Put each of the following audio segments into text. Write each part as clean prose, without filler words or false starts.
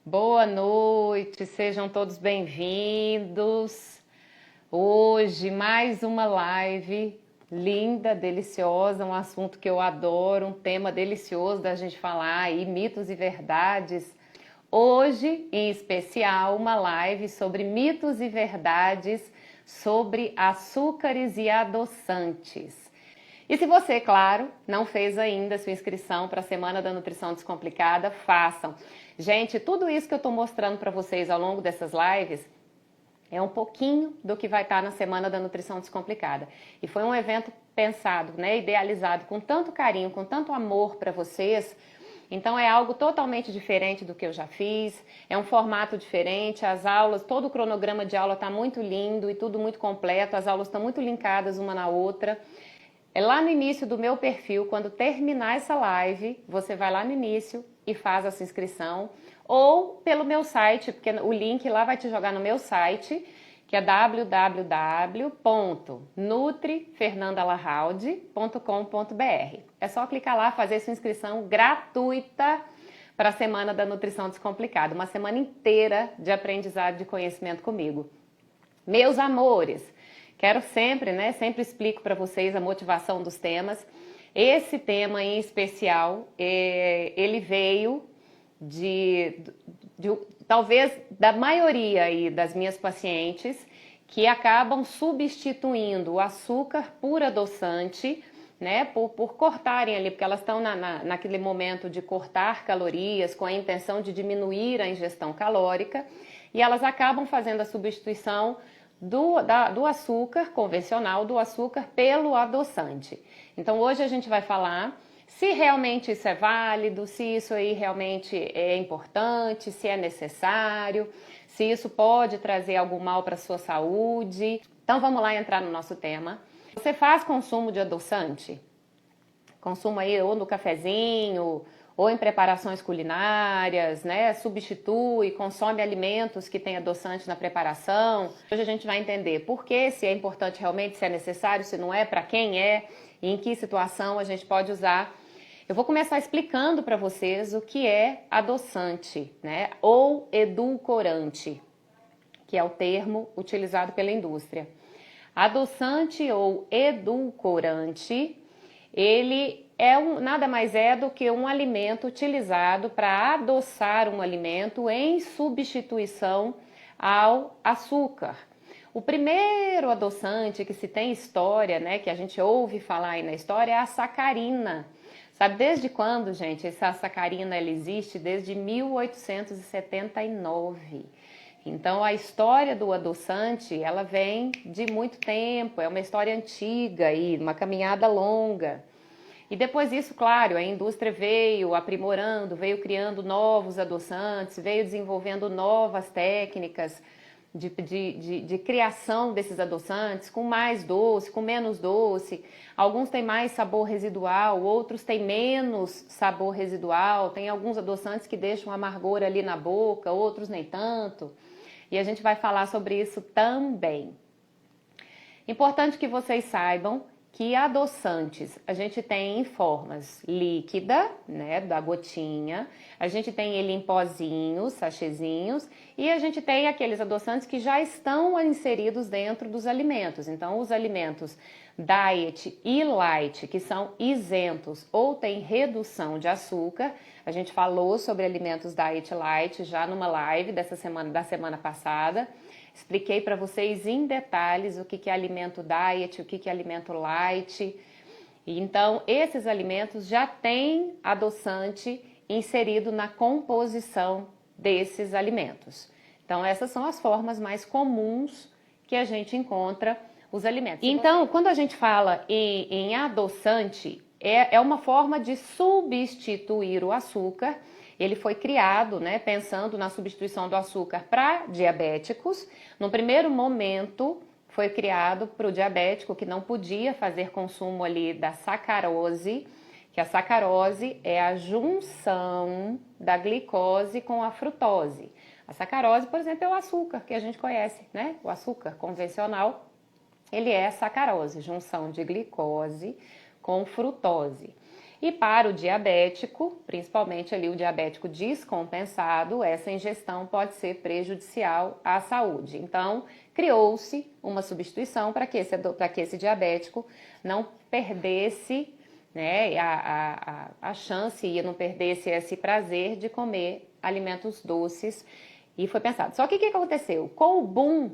Boa noite, sejam todos bem-vindos. Hoje, mais uma live linda, deliciosa, um assunto que eu adoro, um tema delicioso da gente falar aí, mitos e verdades. Hoje, em especial, uma live sobre mitos e verdades sobre açúcares e adoçantes. E se você, claro, não fez ainda sua inscrição para a Semana da Nutrição Descomplicada, façam. Gente, tudo isso que eu estou mostrando para vocês ao longo dessas lives é um pouquinho do que vai estar na Semana da Nutrição Descomplicada. E foi um evento pensado, né, idealizado com tanto carinho, com tanto amor para vocês. Então é algo totalmente diferente do que eu já fiz, é um formato diferente, as aulas, todo o cronograma de aula está muito lindo e tudo muito completo, as aulas estão muito linkadas uma na outra. É lá no início do meu perfil, quando terminar essa live, você vai lá no início e faz essa inscrição, ou pelo meu site, porque o link lá vai te jogar no meu site, que é www.nutrifernandalarraude.com.br. É só clicar lá, fazer sua inscrição gratuita para a Semana da Nutrição Descomplicada, uma semana inteira de aprendizado de conhecimento comigo. Meus amores, quero sempre, né, sempre explico para vocês a motivação dos temas. Esse tema em especial, ele veio de talvez da maioria aí das minhas pacientes que acabam substituindo o açúcar por adoçante, né, por cortarem ali, porque elas estão naquele momento de cortar calorias com a intenção de diminuir a ingestão calórica e elas acabam fazendo a substituição do açúcar convencional, do açúcar pelo adoçante. Então hoje a gente vai falar se realmente isso é válido, se isso aí realmente é importante, se é necessário, se isso pode trazer algum mal para a sua saúde. Então vamos lá entrar no nosso tema. Você faz consumo de adoçante? Consumo aí ou no cafezinho, ou em preparações culinárias, né? Substitui, consome alimentos que têm adoçante na preparação. Hoje a gente vai entender por que, se é importante realmente, se é necessário, se não é, para quem é, e em que situação a gente pode usar. Eu vou começar explicando para vocês o que é adoçante, né? Ou edulcorante, que é o termo utilizado pela indústria. Adoçante ou edulcorante, ele nada mais é do que um alimento utilizado para adoçar um alimento em substituição ao açúcar. O primeiro adoçante que se tem história, né, que a gente ouve falar aí na história, é a sacarina. Sabe desde quando, gente, essa sacarina ela existe? Desde 1879. Então a história do adoçante, ela vem de muito tempo, é uma história antiga e uma caminhada longa. E depois disso, claro, a indústria veio aprimorando, veio criando novos adoçantes, veio desenvolvendo novas técnicas de criação desses adoçantes, com mais doce, com menos doce. Alguns têm mais sabor residual, outros têm menos sabor residual. Tem alguns adoçantes que deixam amargor ali na boca, outros nem tanto. E a gente vai falar sobre isso também. Importante que vocês saibam que adoçantes a gente tem em formas líquida, né, da gotinha, a gente tem ele em pozinhos, sachêzinhos, e a gente tem aqueles adoçantes que já estão inseridos dentro dos alimentos. Então, os alimentos diet e light, que são isentos ou têm redução de açúcar, a gente falou sobre alimentos diet e light já numa live da semana passada. Expliquei para vocês em detalhes o que é alimento diet, o que é alimento light. Então, esses alimentos já têm adoçante inserido na composição desses alimentos. Então, essas são as formas mais comuns que a gente encontra os alimentos. Então, quando a gente fala em adoçante, é uma forma de substituir o açúcar. Ele foi criado, né, pensando na substituição do açúcar para diabéticos. No primeiro momento, foi criado para o diabético que não podia fazer consumo ali da sacarose, que a sacarose é a junção da glicose com a frutose. A sacarose, por exemplo, é o açúcar que a gente conhece, né? O açúcar convencional, ele é sacarose, junção de glicose com frutose. E para o diabético, principalmente ali o diabético descompensado, essa ingestão pode ser prejudicial à saúde. Então, criou-se uma substituição para que esse diabético não perdesse, né, a chance e não perdesse esse prazer de comer alimentos doces. E foi pensado. Só que o que aconteceu? Com o boom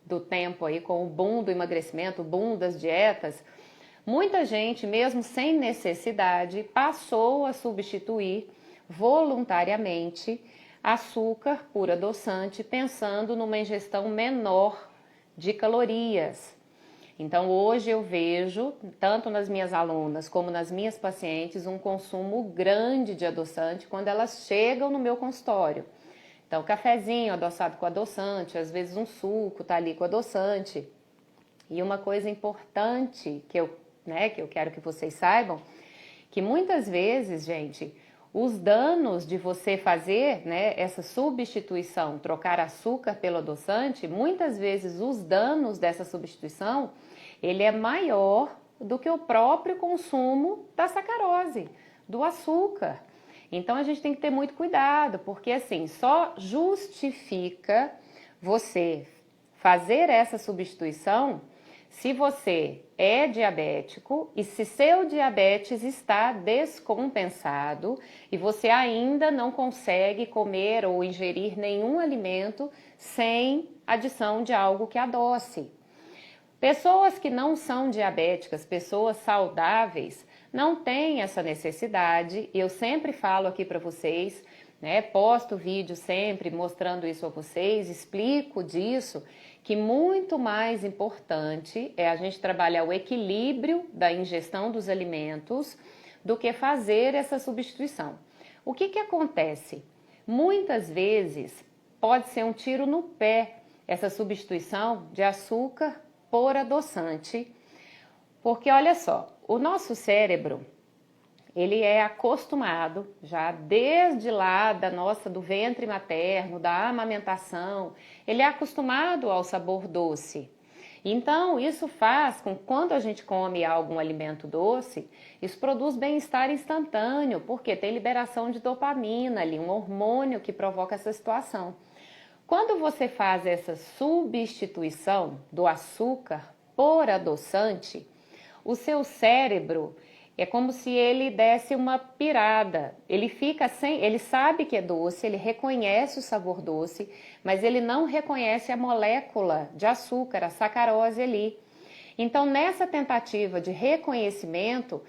do tempo aí, com o boom do emagrecimento, o boom das dietas, muita gente, mesmo sem necessidade, passou a substituir voluntariamente açúcar por adoçante, pensando numa ingestão menor de calorias. Então, hoje eu vejo, tanto nas minhas alunas como nas minhas pacientes, um consumo grande de adoçante quando elas chegam no meu consultório. Então, cafezinho adoçado com adoçante, às vezes um suco tá ali com adoçante. E uma coisa importante que eu quero que vocês saibam, que muitas vezes, gente, os danos de você fazer, né, essa substituição, trocar açúcar pelo adoçante, muitas vezes os danos dessa substituição, ele é maior do que o próprio consumo da sacarose, do açúcar. Então a gente tem que ter muito cuidado, porque assim, só justifica você fazer essa substituição se você é diabético e se seu diabetes está descompensado e você ainda não consegue comer ou ingerir nenhum alimento sem adição de algo que adoce. Pessoas que não são diabéticas, pessoas saudáveis, não têm essa necessidade. Eu sempre falo aqui para vocês, né, posto vídeo sempre mostrando isso a vocês, explico disso, que muito mais importante é a gente trabalhar o equilíbrio da ingestão dos alimentos do que fazer essa substituição. O que acontece? Muitas vezes pode ser um tiro no pé essa substituição de açúcar por adoçante, porque olha só, o nosso cérebro, ele é acostumado já desde lá do ventre materno, da amamentação, ele é acostumado ao sabor doce. Então, isso faz com que quando a gente come algum alimento doce, isso produz bem-estar instantâneo, porque tem liberação de dopamina ali, um hormônio que provoca essa situação. Quando você faz essa substituição do açúcar por adoçante, o seu cérebro é como se ele desse uma pirada. Ele sabe que é doce, ele reconhece o sabor doce, mas ele não reconhece a molécula de açúcar, a sacarose ali. Então, nessa tentativa de reconhecimento,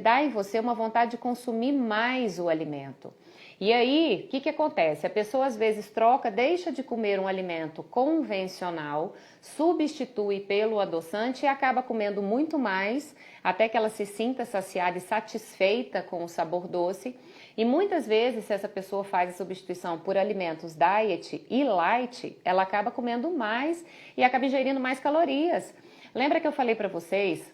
dá em você uma vontade de consumir mais o alimento. E aí, o que acontece? A pessoa às vezes deixa de comer um alimento convencional, substitui pelo adoçante e acaba comendo muito mais, até que ela se sinta saciada e satisfeita com o sabor doce. E muitas vezes, se essa pessoa faz a substituição por alimentos diet e light, ela acaba comendo mais e acaba ingerindo mais calorias. Lembra que eu falei para vocês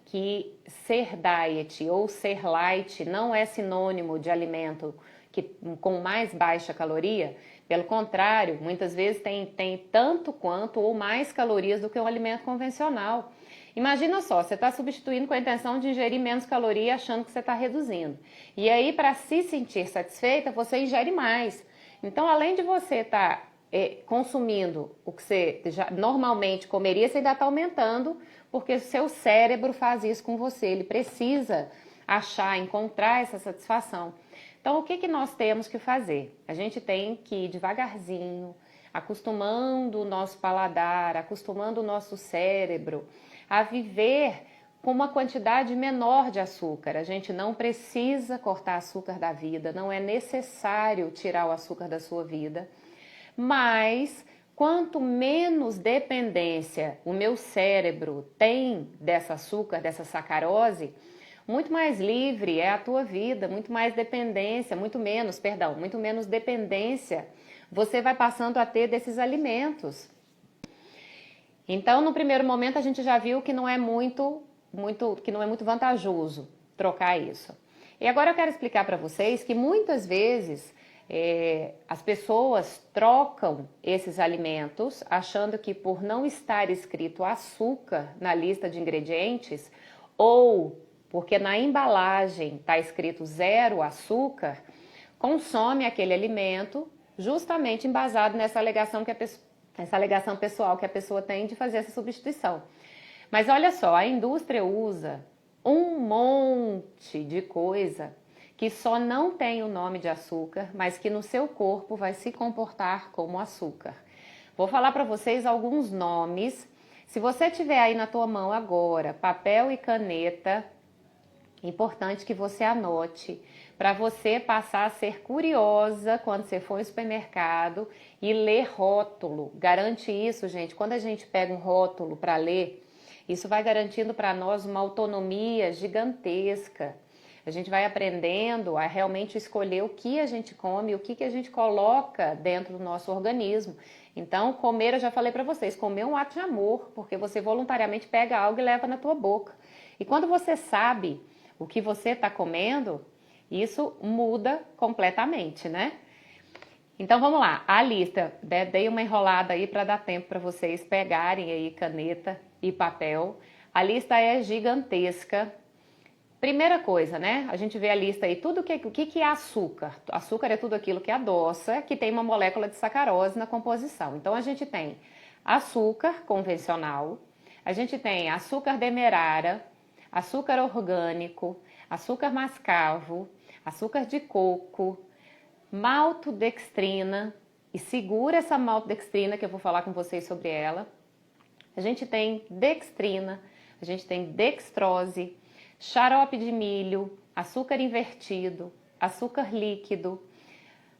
que ser diet ou ser light não é sinônimo de alimento com mais baixa caloria? Pelo contrário, muitas vezes tem tanto quanto ou mais calorias do que um alimento convencional. Imagina só, você está substituindo com a intenção de ingerir menos caloria achando que você está reduzindo. E aí, para se sentir satisfeita, você ingere mais. Então, além de você estar consumindo o que você já normalmente comeria, você ainda está aumentando, porque o seu cérebro faz isso com você. Ele precisa encontrar essa satisfação. Então, o que nós temos que fazer? A gente tem que ir devagarzinho, acostumando o nosso paladar, acostumando o nosso cérebro a viver com uma quantidade menor de açúcar. A gente não precisa cortar açúcar da vida, não é necessário tirar o açúcar da sua vida, mas quanto menos dependência o meu cérebro tem desse açúcar, dessa sacarose, muito mais livre é a tua vida, muito menos dependência você vai passando a ter desses alimentos. Então, no primeiro momento, a gente já viu que não é muito vantajoso trocar isso. E agora eu quero explicar para vocês que muitas vezes as pessoas trocam esses alimentos achando que por não estar escrito açúcar na lista de ingredientes ou porque na embalagem está escrito 0 açúcar, consome aquele alimento justamente embasado nessa alegação essa alegação pessoal que a pessoa tem de fazer essa substituição. Mas olha só, a indústria usa um monte de coisa que só não tem o nome de açúcar, mas que no seu corpo vai se comportar como açúcar. Vou falar para vocês alguns nomes. Se você tiver aí na tua mão agora papel e caneta, importante que você anote, para você passar a ser curiosa quando você for ao supermercado e ler rótulo. Garante isso, gente. Quando a gente pega um rótulo para ler, isso vai garantindo para nós uma autonomia gigantesca. A gente vai aprendendo a realmente escolher o que a gente come, o que a gente coloca dentro do nosso organismo. Então, comer, eu já falei para vocês, comer é um ato de amor, porque você voluntariamente pega algo e leva na tua boca. E quando você sabe o que você está comendo, isso muda completamente, né? Então vamos lá, a lista, dei uma enrolada aí para dar tempo para vocês pegarem aí caneta e papel. A lista é gigantesca. Primeira coisa, né? A gente vê a lista aí, o que é açúcar? Açúcar é tudo aquilo que adoça, que tem uma molécula de sacarose na composição. Então a gente tem açúcar convencional, a gente tem açúcar demerara, açúcar orgânico, açúcar mascavo, açúcar de coco, maltodextrina, e segura essa maltodextrina que eu vou falar com vocês sobre ela. A gente tem dextrina, a gente tem dextrose, xarope de milho, açúcar invertido, açúcar líquido,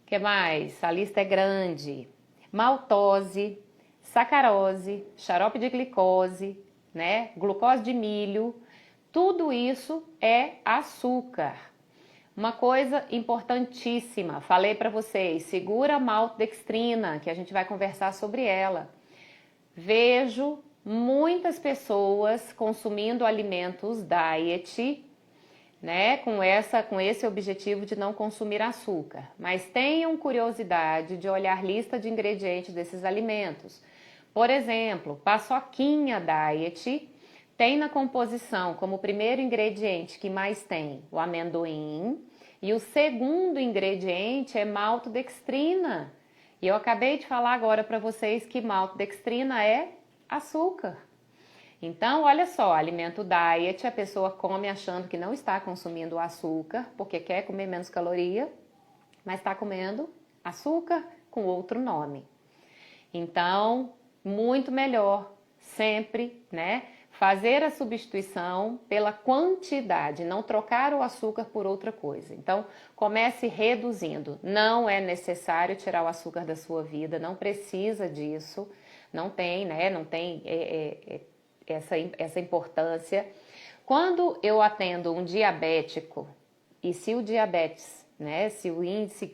que mais? A lista é grande. Maltose, sacarose, xarope de glicose, né? Glucose de milho, tudo isso é açúcar. Uma coisa importantíssima, falei para vocês, segura a maltodextrina, que a gente vai conversar sobre ela. Vejo muitas pessoas consumindo alimentos diet, né, com esse objetivo de não consumir açúcar. Mas tenham curiosidade de olhar a lista de ingredientes desses alimentos. Por exemplo, paçoquinha diet tem na composição como primeiro ingrediente que mais tem o amendoim e o segundo ingrediente é maltodextrina. E eu acabei de falar agora para vocês que maltodextrina é açúcar. Então, olha só, alimento diet, a pessoa come achando que não está consumindo açúcar, porque quer comer menos caloria, mas está comendo açúcar com outro nome. Então, muito melhor sempre, né, fazer a substituição pela quantidade, não trocar o açúcar por outra coisa. Então, comece reduzindo. Não é necessário tirar o açúcar da sua vida, não precisa disso, não tem, né, não tem essa importância. Quando eu atendo um diabético, e se o diabetes, né, se o índice,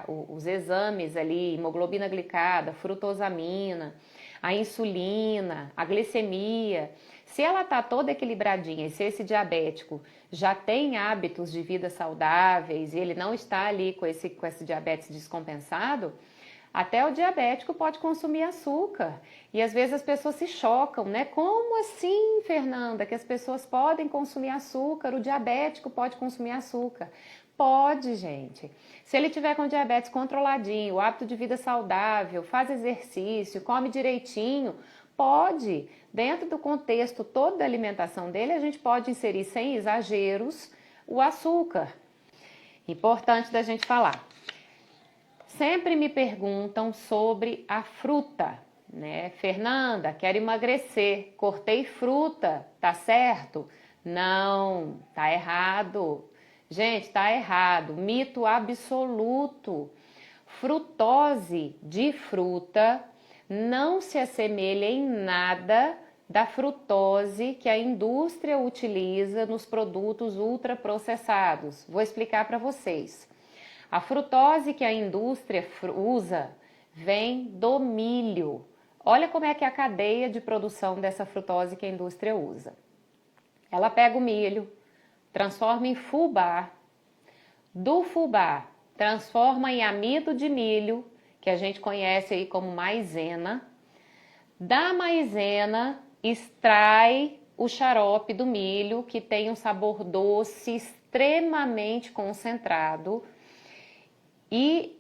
os exames ali, hemoglobina glicada, frutosamina, a insulina, a glicemia, se ela está toda equilibradinha e se esse diabético já tem hábitos de vida saudáveis e ele não está ali com esse diabetes descompensado, até o diabético pode consumir açúcar. E às vezes as pessoas se chocam, né? Como assim, Fernanda, que as pessoas podem consumir açúcar, o diabético pode consumir açúcar? Pode, gente. Se ele tiver com diabetes controladinho, o hábito de vida saudável, faz exercício, come direitinho, pode. Dentro do contexto todo da alimentação dele, a gente pode inserir sem exageros o açúcar. Importante da gente falar. Sempre me perguntam sobre a fruta, né? Fernanda, quero emagrecer, cortei fruta, tá certo? Não, tá errado. Gente, tá errado, mito absoluto. Frutose de fruta não se assemelha em nada da frutose que a indústria utiliza nos produtos ultraprocessados. Vou explicar para vocês. A frutose que a indústria usa vem do milho. Olha como é que é a cadeia de produção dessa frutose que a indústria usa. Ela pega o milho, transforma em fubá, do fubá transforma em amido de milho, que a gente conhece aí como maisena, da maisena extrai o xarope do milho, que tem um sabor doce extremamente concentrado. E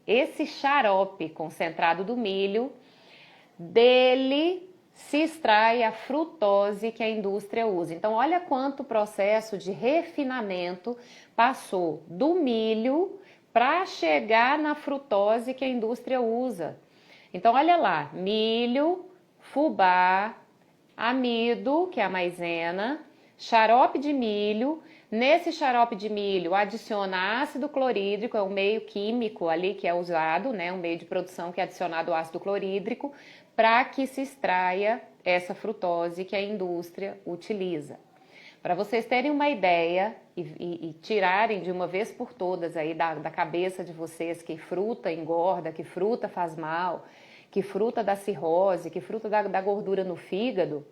esse xarope concentrado do milho, dele se extrai a frutose que a indústria usa. Então, olha quanto processo de refinamento passou do milho para chegar na frutose que a indústria usa. Então, olha lá, milho, fubá, amido, que é a maisena, xarope de milho. Nesse xarope de milho adiciona ácido clorídrico, é um meio químico ali que é usado, né, um meio de produção que é adicionado ácido clorídrico para que se extraia essa frutose que a indústria utiliza. Para vocês terem uma ideia e tirarem de uma vez por todas aí da cabeça de vocês que fruta engorda, que fruta faz mal, que fruta dá cirrose, que fruta dá gordura no fígado,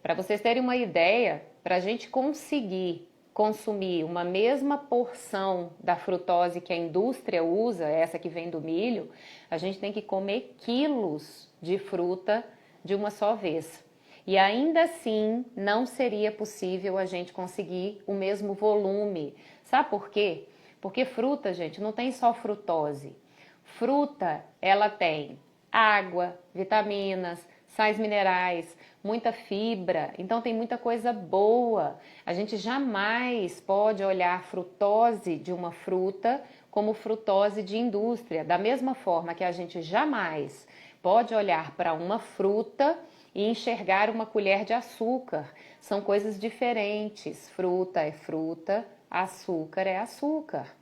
para vocês terem uma ideia, para a gente conseguir consumir uma mesma porção da frutose que a indústria usa, essa que vem do milho, a gente tem que comer quilos de fruta de uma só vez. E ainda assim não seria possível a gente conseguir o mesmo volume. Sabe por quê? Porque fruta, gente, não tem só frutose. Fruta, ela tem água, vitaminas, sais minerais, muita fibra, então tem muita coisa boa. A gente jamais pode olhar a frutose de uma fruta como frutose de indústria, da mesma forma que a gente jamais pode olhar para uma fruta e enxergar uma colher de açúcar. São coisas diferentes. Fruta é fruta, açúcar é açúcar.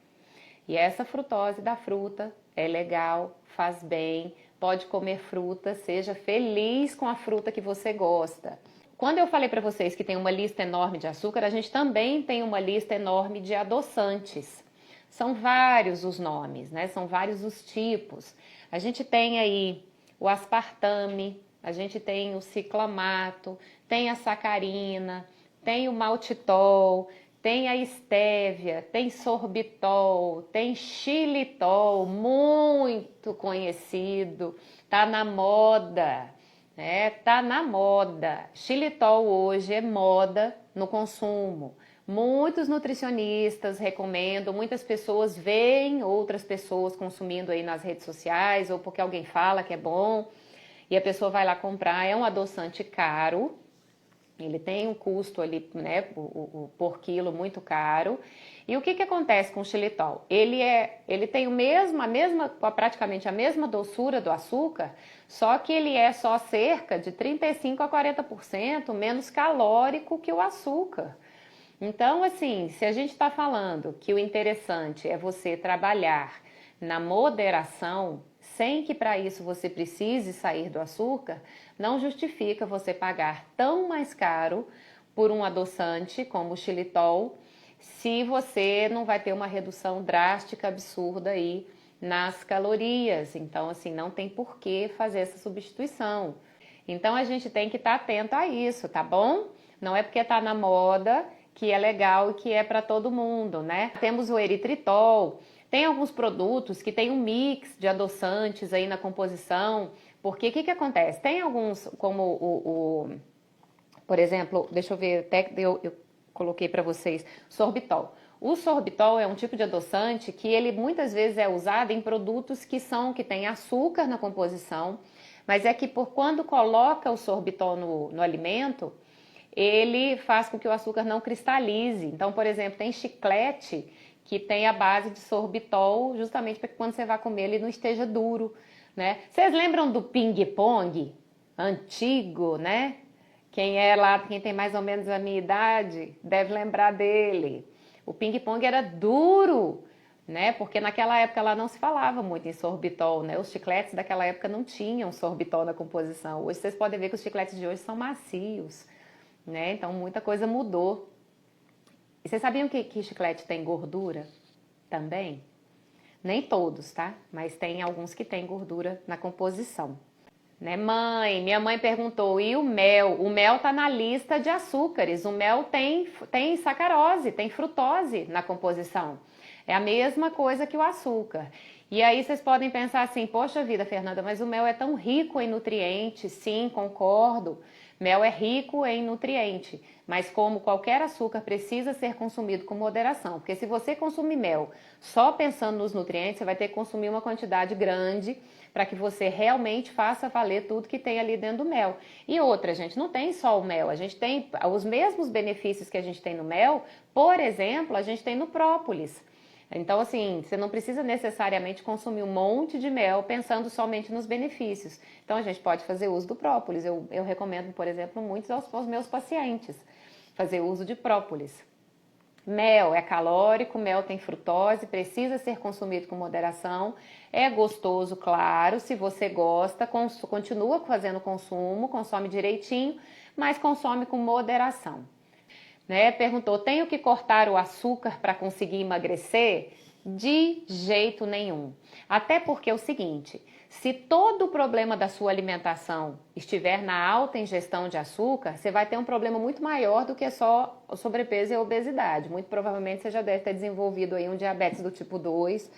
E essa frutose da fruta é legal, faz bem, pode comer fruta, seja feliz com a fruta que você gosta. Quando eu falei para vocês que tem uma lista enorme de açúcar, a gente também tem uma lista enorme de adoçantes. São vários os nomes, né? São vários os tipos. A gente tem aí o aspartame, a gente tem o ciclamato, tem a sacarina, tem o maltitol, tem a estévia, tem sorbitol, tem xilitol, muito conhecido, tá na moda, né? Tá na moda. Xilitol hoje é moda no consumo. Muitos nutricionistas recomendam, muitas pessoas veem outras pessoas consumindo aí nas redes sociais ou porque alguém fala que é bom e a pessoa vai lá comprar. É um adoçante caro. Ele tem um custo ali, né, por quilo muito caro. E o que acontece com o xilitol? Ele tem praticamente a mesma doçura do açúcar, só que ele é só cerca de 35 a 40% menos calórico que o açúcar. Então, assim, se a gente está falando que o interessante é você trabalhar na moderação, sem que para isso você precise sair do açúcar, não justifica você pagar tão mais caro por um adoçante como o xilitol, se você não vai ter uma redução drástica, absurda aí nas calorias. Então, assim, não tem por que fazer essa substituição. Então, a gente tem que estar atento a isso, tá bom? Não é porque tá na moda que é legal e que é para todo mundo, né? Temos o eritritol. Tem alguns produtos que tem um mix de adoçantes aí na composição, porque o que acontece? Tem alguns, como por exemplo, deixa eu ver, até eu coloquei para vocês, sorbitol. O sorbitol é um tipo de adoçante que ele muitas vezes é usado em produtos que tem açúcar na composição, mas é que quando coloca o sorbitol no alimento, ele faz com que o açúcar não cristalize. Então, por exemplo, tem chiclete que tem a base de sorbitol, justamente para que quando você vai comer ele não esteja duro, né? Vocês lembram do ping-pong antigo, né? Quem tem mais ou menos a minha idade, deve lembrar dele. O ping-pong era duro, né? Porque naquela época lá não se falava muito em sorbitol, né? Os chicletes daquela época não tinham sorbitol na composição. Hoje vocês podem ver que os chicletes de hoje são macios, né? Então muita coisa mudou. E vocês sabiam que chiclete tem gordura também? Nem todos, tá? Mas tem alguns que tem gordura na composição. Né, mãe? Minha mãe perguntou, e o mel? O mel tá na lista de açúcares. O mel tem sacarose, tem frutose na composição. É a mesma coisa que o açúcar. E aí vocês podem pensar assim, poxa vida, Fernanda, mas o mel é tão rico em nutrientes. Sim, concordo. Mel é rico em nutriente, mas como qualquer açúcar precisa ser consumido com moderação, porque se você consumir mel só pensando nos nutrientes, você vai ter que consumir uma quantidade grande para que você realmente faça valer tudo que tem ali dentro do mel. E outra, gente, não tem só o mel, a gente tem os mesmos benefícios que a gente tem no mel, por exemplo, a gente tem no própolis. Então, assim, você não precisa necessariamente consumir um monte de mel pensando somente nos benefícios. Então, a gente pode fazer uso do própolis. Eu recomendo, por exemplo, muito aos meus pacientes fazer uso de própolis. Mel é calórico, mel tem frutose, precisa ser consumido com moderação. É gostoso, claro, se você gosta, continua fazendo consumo, consome direitinho, mas consome com moderação. Né? Perguntou, tenho que cortar o açúcar para conseguir emagrecer? De jeito nenhum. Até porque é o seguinte, se todo o problema da sua alimentação estiver na alta ingestão de açúcar, você vai ter um problema muito maior do que só o sobrepeso e a obesidade. Muito provavelmente você já deve ter desenvolvido aí um diabetes do tipo 2,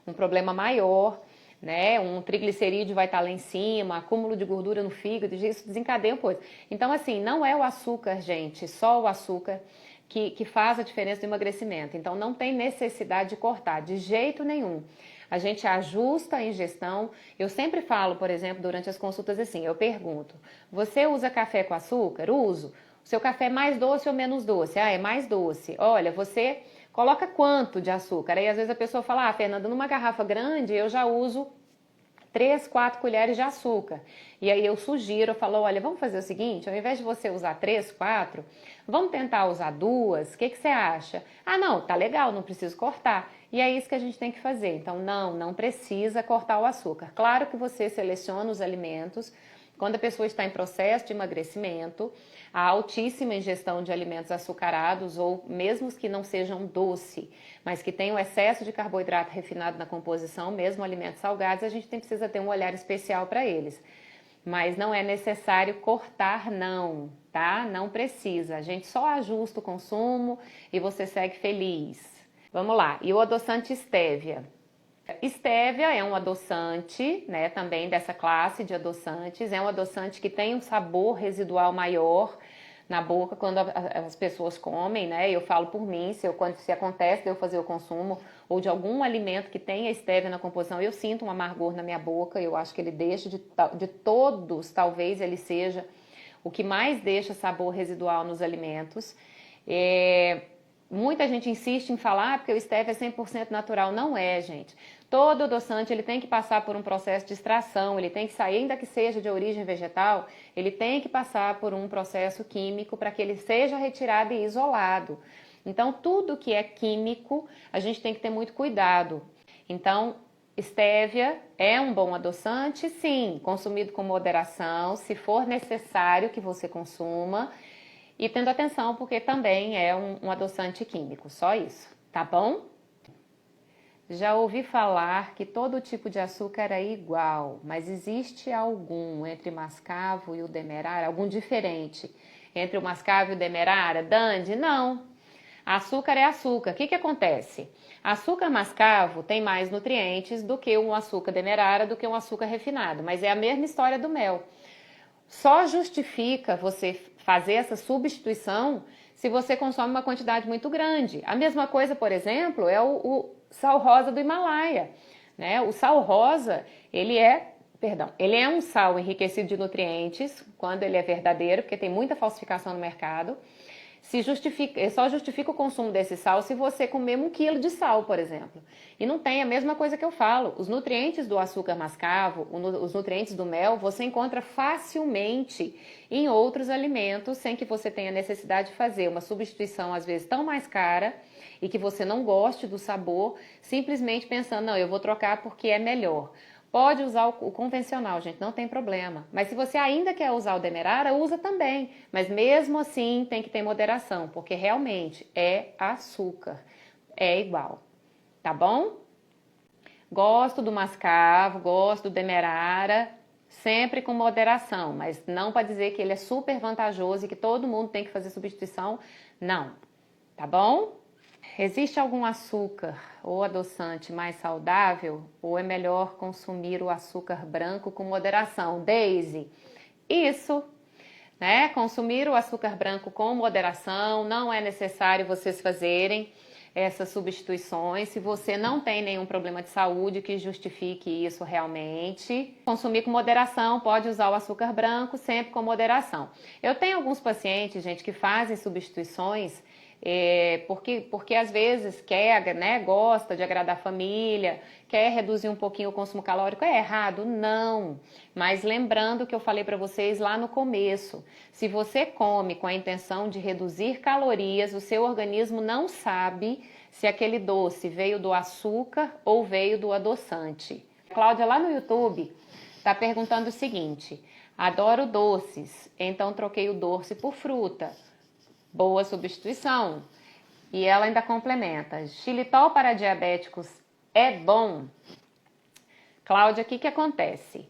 um problema maior, né? Um triglicerídeo vai estar lá em cima, acúmulo de gordura no fígado, isso desencadeia coisa. Então, assim, não é o açúcar, gente, só o açúcar que faz a diferença do emagrecimento. Então, não tem necessidade de cortar, de jeito nenhum. A gente ajusta a ingestão. Eu sempre falo, por exemplo, durante as consultas assim, eu pergunto, você usa café com açúcar? Uso. O seu café é mais doce ou menos doce? Ah, é mais doce. Olha, você coloca quanto de açúcar? Aí às vezes a pessoa fala, ah, Fernanda, numa garrafa grande eu já uso 3, 4 colheres de açúcar. E aí eu sugiro, eu falo, olha, vamos fazer o seguinte, ao invés de você usar 3, 4, vamos tentar usar 2, o que você acha? Ah, não, tá legal, não preciso cortar. E é isso que a gente tem que fazer. Então, não precisa cortar o açúcar. Claro que você seleciona os alimentos. Quando a pessoa está em processo de emagrecimento, a altíssima ingestão de alimentos açucarados ou mesmo os que não sejam doce, mas que tenham excesso de carboidrato refinado na composição, mesmo alimentos salgados, a gente precisa ter um olhar especial para eles. Mas não é necessário cortar não, tá? Não precisa. A gente só ajusta o consumo e você segue feliz. Vamos lá. E o adoçante Stevia? Stevia é um adoçante, né, também dessa classe de adoçantes, é um adoçante que tem um sabor residual maior na boca quando as pessoas comem, né, eu falo por mim, se acontece de eu fazer o consumo ou de algum alimento que tenha stevia na composição, eu sinto um amargor na minha boca, eu acho que ele deixa de todos, talvez ele seja o que mais deixa sabor residual nos alimentos. Muita gente insiste em falar porque o stevia é 100% natural. Não é, gente. Todo adoçante ele tem que passar por um processo de extração, ele tem que sair, ainda que seja de origem vegetal, ele tem que passar por um processo químico para que ele seja retirado e isolado. Então, tudo que é químico, a gente tem que ter muito cuidado. Então, stevia é um bom adoçante, sim, consumido com moderação, se for necessário que você consuma. E tendo atenção, porque também é um adoçante químico, só isso, tá bom? Já ouvi falar que todo tipo de açúcar é igual, mas existe algum entre mascavo e o demerara, algum diferente entre o mascavo e o demerara? Dande, não. Açúcar é açúcar. O que acontece? Açúcar mascavo tem mais nutrientes do que um açúcar demerara, do que um açúcar refinado, mas é a mesma história do mel. Só justifica você fazer essa substituição se você consome uma quantidade muito grande. A mesma coisa, por exemplo, é o sal rosa do Himalaia, né? O sal rosa, ele é um sal enriquecido de nutrientes, quando ele é verdadeiro, porque tem muita falsificação no mercado. Só justifica o consumo desse sal se você comer 1 quilo de sal, por exemplo. E não tem a mesma coisa que eu falo. Os nutrientes do açúcar mascavo, os nutrientes do mel, você encontra facilmente em outros alimentos, sem que você tenha necessidade de fazer uma substituição, às vezes, tão mais cara e que você não goste do sabor, simplesmente pensando, não, eu vou trocar porque é melhor. Pode usar o convencional, gente, não tem problema. Mas se você ainda quer usar o demerara, usa também. Mas mesmo assim tem que ter moderação, porque realmente é açúcar. É igual, tá bom? Gosto do mascavo, gosto do demerara, sempre com moderação, mas não para dizer que ele é super vantajoso e que todo mundo tem que fazer substituição, não, tá bom? Existe algum açúcar ou adoçante mais saudável ou é melhor consumir o açúcar branco com moderação? Daisy, isso, né? Consumir o açúcar branco com moderação, não é necessário vocês fazerem essas substituições se você não tem nenhum problema de saúde que justifique isso realmente. Consumir com moderação, pode usar o açúcar branco sempre com moderação. Eu tenho alguns pacientes, gente, que fazem substituições porque às vezes quer, né, gosta de agradar a família, quer reduzir um pouquinho o consumo calórico. É errado? Não. Mas lembrando que eu falei para vocês lá no começo, se você come com a intenção de reduzir calorias, o seu organismo não sabe se aquele doce veio do açúcar ou veio do adoçante. A Cláudia lá no YouTube está perguntando o seguinte: adoro doces, então troquei o doce por fruta. Boa substituição. E ela ainda complementa: xilitol para diabéticos é bom? Cláudia, o que acontece?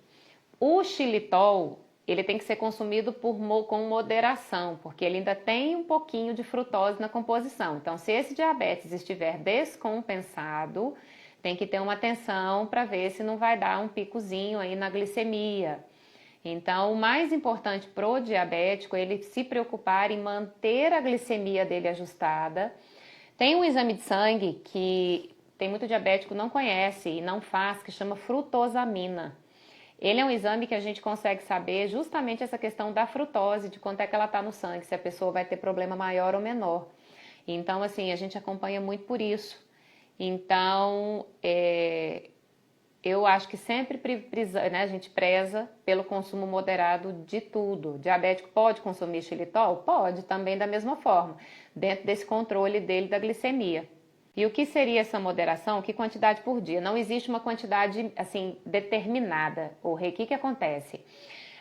O xilitol, ele tem que ser consumido com moderação, porque ele ainda tem um pouquinho de frutose na composição. Então, se esse diabetes estiver descompensado, tem que ter uma atenção para ver se não vai dar um picozinho aí na glicemia. Então, o mais importante para o diabético é ele se preocupar em manter a glicemia dele ajustada. Tem um exame de sangue que tem muito diabético não conhece e não faz, que chama frutosamina. Ele é um exame que a gente consegue saber justamente essa questão da frutose, de quanto é que ela está no sangue, se a pessoa vai ter problema maior ou menor. Então, assim, a gente acompanha muito por isso. Então, eu acho que sempre né, a gente preza pelo consumo moderado de tudo. Diabético pode consumir xilitol? Pode, também da mesma forma, dentro desse controle dele da glicemia. E o que seria essa moderação? Que quantidade por dia? Não existe uma quantidade assim determinada. O que acontece?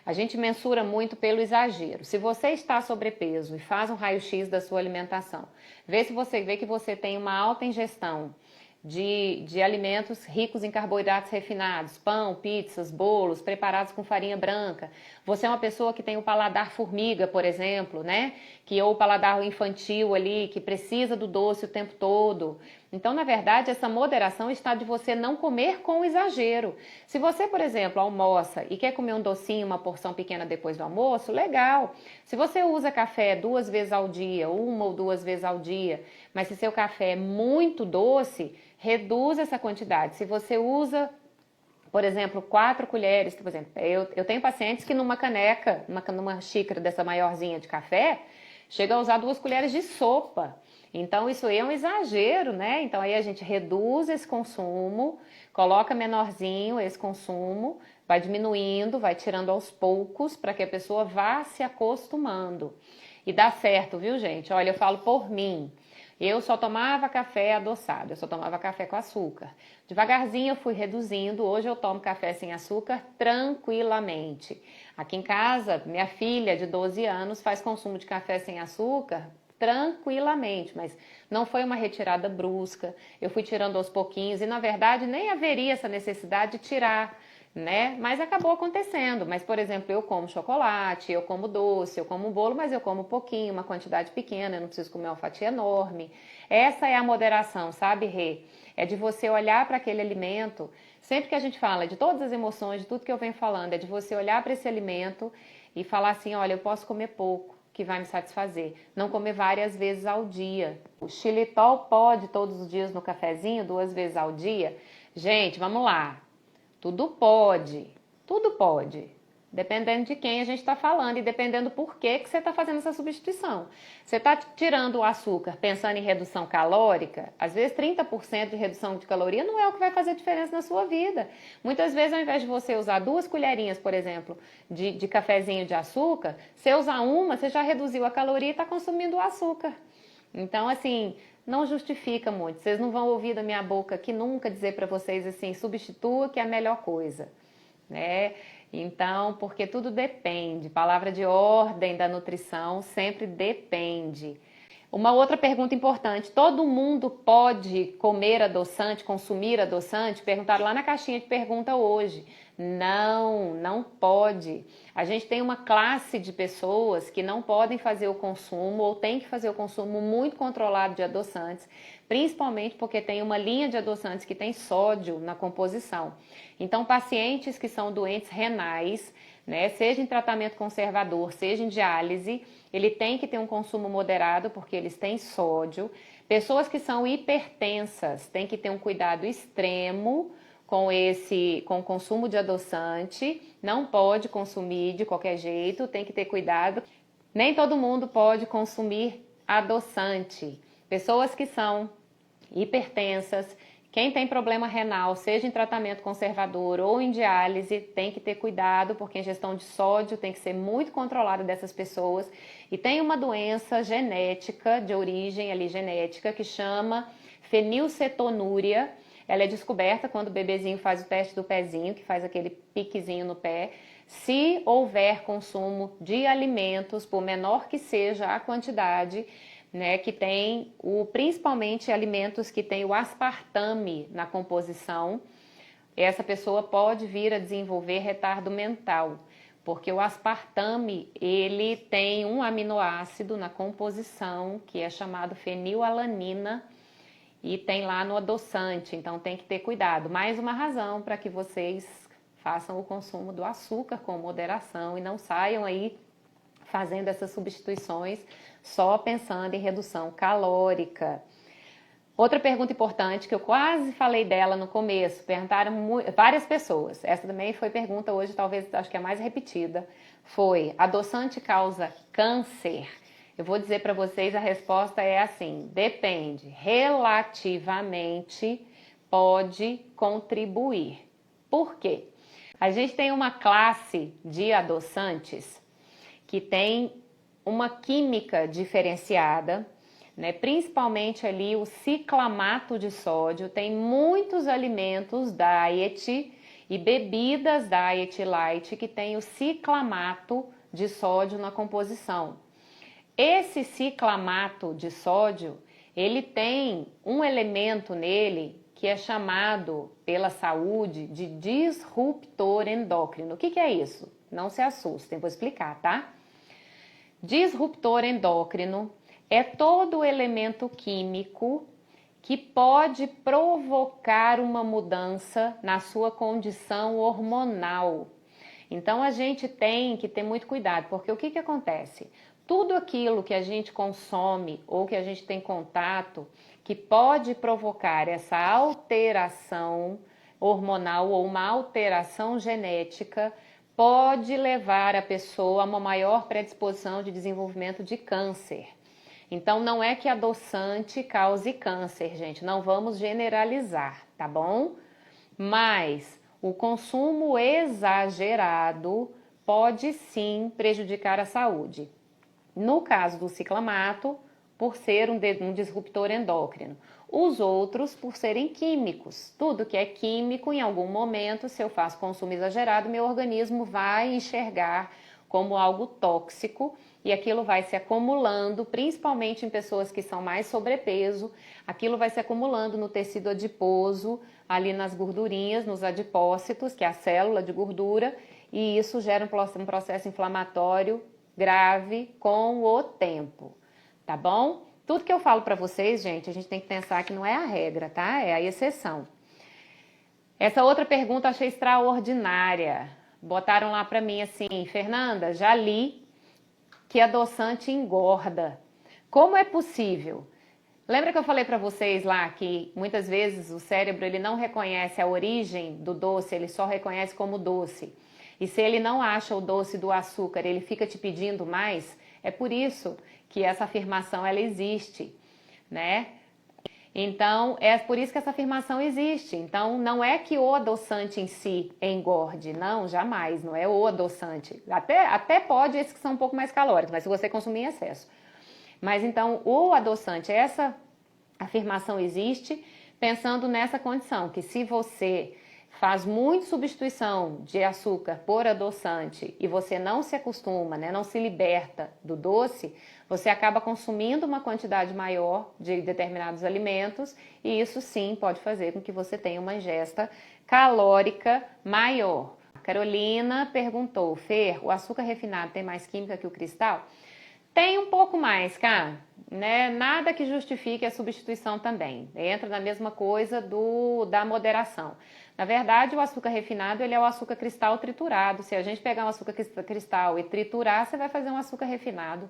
A gente mensura muito pelo exagero. Se você está sobrepeso e faz um raio-x da sua alimentação, vê se você vê que você tem uma alta ingestão de alimentos ricos em carboidratos refinados, pão, pizzas, bolos, preparados com farinha branca. Você é uma pessoa que tem o paladar formiga, por exemplo, né? Ou o paladar infantil ali, que precisa do doce o tempo todo. Então, na verdade, essa moderação está de você não comer com exagero. Se você, por exemplo, almoça e quer comer um docinho, uma porção pequena depois do almoço, legal. Se você usa café 2 vezes ao dia, 1 ou 2 vezes ao dia, mas se seu café é muito doce, reduz essa quantidade. Se você usa, por exemplo, 4 colheres, por exemplo, eu tenho pacientes que numa caneca, numa xícara dessa maiorzinha de café, chega a usar 2 colheres de sopa. Então, isso aí é um exagero, né? Então, aí a gente reduz esse consumo, coloca menorzinho esse consumo, vai diminuindo, vai tirando aos poucos, para que a pessoa vá se acostumando. E dá certo, viu, gente? Olha, eu falo por mim. Eu só tomava café adoçado, eu só tomava café com açúcar. Devagarzinho eu fui reduzindo, hoje eu tomo café sem açúcar tranquilamente. Aqui em casa, minha filha de 12 anos faz consumo de café sem açúcar tranquilamente, mas não foi uma retirada brusca, eu fui tirando aos pouquinhos e na verdade nem haveria essa necessidade de tirar, né? Mas acabou acontecendo. Mas, por exemplo, eu como chocolate, eu como doce, eu como bolo, mas eu como pouquinho, uma quantidade pequena, eu não preciso comer uma fatia enorme. Essa é a moderação, sabe, Rê? É de você olhar para aquele alimento, sempre que a gente fala de todas as emoções, de tudo que eu venho falando, é de você olhar para esse alimento e falar assim, olha, eu posso comer pouco, que vai me satisfazer. Não comer várias vezes ao dia. O xilitol pode todos os dias no cafezinho, 2 vezes ao dia? Gente, vamos lá. Tudo pode, dependendo de quem a gente está falando e dependendo por que você está fazendo essa substituição. Você está tirando o açúcar pensando em redução calórica, às vezes 30% de redução de caloria não é o que vai fazer diferença na sua vida. Muitas vezes, ao invés de você usar 2 colherinhas, por exemplo, de cafezinho de açúcar, você usar uma, você já reduziu a caloria e está consumindo o açúcar. Então, assim, não justifica muito. Vocês não vão ouvir da minha boca aqui nunca dizer para vocês assim, substitua que é a melhor coisa, né? Então, porque tudo depende. Palavra de ordem da nutrição sempre depende. Uma outra pergunta importante, todo mundo pode comer adoçante, consumir adoçante? Perguntaram lá na caixinha de pergunta hoje. Não, não pode. A gente tem uma classe de pessoas que não podem fazer o consumo ou tem que fazer o consumo muito controlado de adoçantes, principalmente porque tem uma linha de adoçantes que tem sódio na composição. Então, pacientes que são doentes renais, né, seja em tratamento conservador, seja em diálise, ele tem que ter um consumo moderado porque eles têm sódio. Pessoas que são hipertensas têm que ter um cuidado extremo com o consumo de adoçante, não pode consumir de qualquer jeito, tem que ter cuidado. Nem todo mundo pode consumir adoçante. Pessoas que são hipertensas, quem tem problema renal, seja em tratamento conservador ou em diálise, tem que ter cuidado, porque a ingestão de sódio tem que ser muito controlada dessas pessoas. E tem uma doença genética, de origem ali genética, que chama fenilcetonúria. Ela é descoberta quando o bebezinho faz o teste do pezinho, que faz aquele piquezinho no pé. Se houver consumo de alimentos, por menor que seja a quantidade, né, que tem principalmente alimentos que tem o aspartame na composição, essa pessoa pode vir a desenvolver retardo mental, porque o aspartame, ele tem um aminoácido na composição que é chamado fenilalanina e tem lá no adoçante, então tem que ter cuidado. Mais uma razão para que vocês façam o consumo do açúcar com moderação e não saiam aí fazendo essas substituições só pensando em redução calórica. Outra pergunta importante, que eu quase falei dela no começo, perguntaram várias pessoas, essa também foi pergunta hoje, talvez, acho que é a mais repetida, foi: adoçante causa câncer? Eu vou dizer para vocês, a resposta é assim: depende, relativamente pode contribuir. Por quê? A gente tem uma classe de adoçantes que tem uma química diferenciada, né? Principalmente ali o ciclamato de sódio. Tem muitos alimentos diet e bebidas diet light que tem o ciclamato de sódio na composição. Esse ciclamato de sódio, ele tem um elemento nele que é chamado pela saúde de disruptor endócrino. O que é isso? Não se assustem, vou explicar, tá? Disruptor endócrino é todo elemento químico que pode provocar uma mudança na sua condição hormonal. Então a gente tem que ter muito cuidado, porque o que acontece? Tudo aquilo que a gente consome ou que a gente tem contato que pode provocar essa alteração hormonal ou uma alteração genética pode levar a pessoa a uma maior predisposição de desenvolvimento de câncer. Então não é que adoçante cause câncer, gente, não vamos generalizar, tá bom? Mas o consumo exagerado pode sim prejudicar a saúde. No caso do ciclamato, por ser um disruptor endócrino. Os outros por serem químicos. Tudo que é químico, em algum momento, se eu faço consumo exagerado, meu organismo vai enxergar como algo tóxico e aquilo vai se acumulando, principalmente em pessoas que são mais sobrepeso, aquilo vai se acumulando no tecido adiposo, ali nas gordurinhas, nos adipócitos, que é a célula de gordura, e isso gera um processo inflamatório grave com o tempo, tá bom? Tudo que eu falo para vocês, gente, a gente tem que pensar que não é a regra, tá? É a exceção. Essa outra pergunta eu achei extraordinária. Botaram lá para mim assim: Fernanda, já li que adoçante engorda. Como é possível? Lembra que eu falei para vocês lá que muitas vezes o cérebro ele não reconhece a origem do doce, ele só reconhece como doce. E se ele não acha o doce do açúcar, ele fica te pedindo mais? É por isso que essa afirmação ela existe, né? Então, é por isso que essa afirmação existe. Então, não é que o adoçante em si engorde, não, jamais, não é o adoçante. Até pode esses que são um pouco mais calóricos, mas se você consumir em excesso. Mas então, o adoçante, essa afirmação existe pensando nessa condição, que se você faz muito substituição de açúcar por adoçante e você não se acostuma, né, não se liberta do doce, você acaba consumindo uma quantidade maior de determinados alimentos e isso sim pode fazer com que você tenha uma ingesta calórica maior. A Carolina perguntou, Fer, o açúcar refinado tem mais química que o cristal? Tem um pouco mais, cara, né? Nada que justifique a substituição também. Entra na mesma coisa da moderação. Na verdade, o açúcar refinado ele é o açúcar cristal triturado. Se a gente pegar um açúcar cristal e triturar, você vai fazer um açúcar refinado.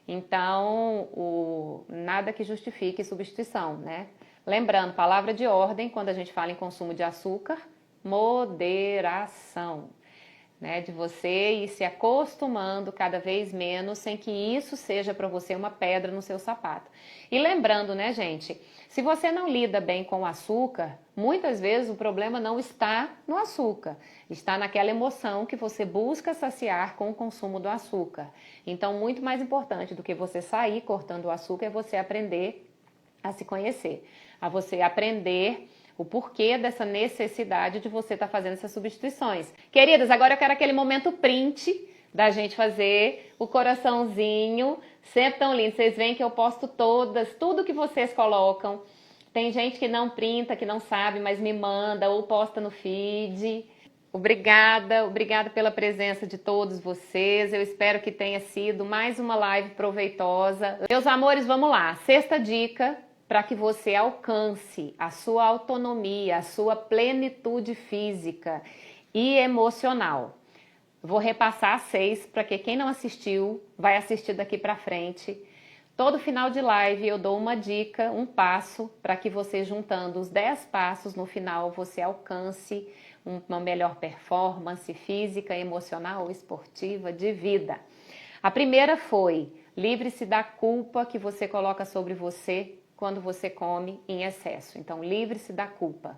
Então, nada que justifique substituição, né? Lembrando, palavra de ordem, quando a gente fala em consumo de açúcar, moderação. Né, de você ir se acostumando cada vez menos sem que isso seja para você uma pedra no seu sapato. E lembrando, né, gente, se você não lida bem com o açúcar, muitas vezes o problema não está no açúcar, está naquela emoção que você busca saciar com o consumo do açúcar. Então, muito mais importante do que você sair cortando o açúcar é você aprender a se conhecer, a você aprender o porquê dessa necessidade de você estar fazendo essas substituições. Queridas, agora eu quero aquele momento print da gente fazer o coraçãozinho, sempre tão lindo. Vocês veem que eu posto todas, tudo que vocês colocam. Tem gente que não printa, que não sabe, mas me manda ou posta no feed. Obrigada pela presença de todos vocês. Eu espero que tenha sido mais uma live proveitosa. Meus amores, vamos lá. Sexta dica para que você alcance a sua autonomia, a sua plenitude física e emocional. Vou repassar as 6 para que quem não assistiu vai assistir daqui para frente. Todo final de live eu dou uma dica, um passo, para que você juntando os 10 passos no final você alcance uma melhor performance física, emocional, esportiva, de vida. A primeira foi, livre-se da culpa que você coloca sobre você quando você come em excesso. Então, livre-se da culpa.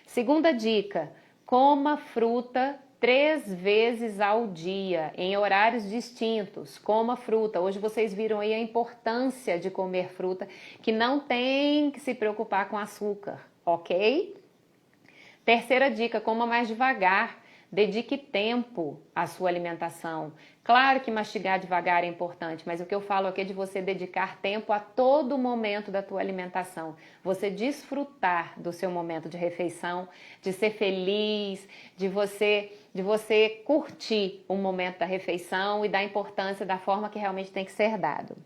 Segunda dica, coma fruta 3 vezes ao dia, em horários distintos. Coma fruta. Hoje vocês viram aí a importância de comer fruta, que não tem que se preocupar com açúcar, ok? Terceira dica, coma mais devagar. Dedique tempo à sua alimentação. Claro que mastigar devagar é importante, mas o que eu falo aqui é de você dedicar tempo a todo momento da tua alimentação. Você desfrutar do seu momento de refeição, de ser feliz, de você curtir o momento da refeição e da importância da forma que realmente tem que ser dado.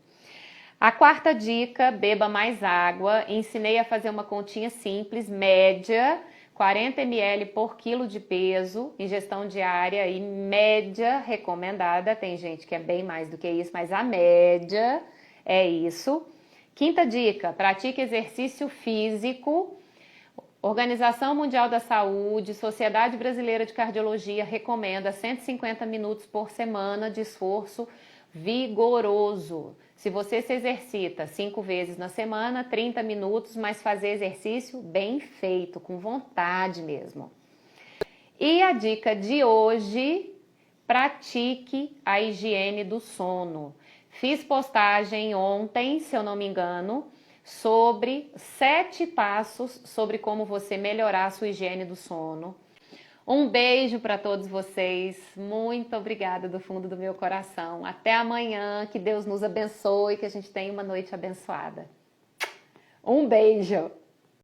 A quarta dica, beba mais água. Ensinei a fazer uma continha simples, média, 40 ml por quilo de peso, ingestão diária e média recomendada. Tem gente que é bem mais do que isso, mas a média é isso. Quinta dica, pratique exercício físico. Organização Mundial da Saúde, Sociedade Brasileira de Cardiologia recomenda 150 minutos por semana de esforço vigoroso. Se você se exercita 5 vezes na semana, 30 minutos, mas fazer exercício bem feito, com vontade mesmo. E a dica de hoje, pratique a higiene do sono. Fiz postagem ontem, se eu não me engano, sobre 7 passos sobre como você melhorar a sua higiene do sono. Um beijo para todos vocês, muito obrigada do fundo do meu coração. Até amanhã, que Deus nos abençoe, que a gente tenha uma noite abençoada. Um beijo!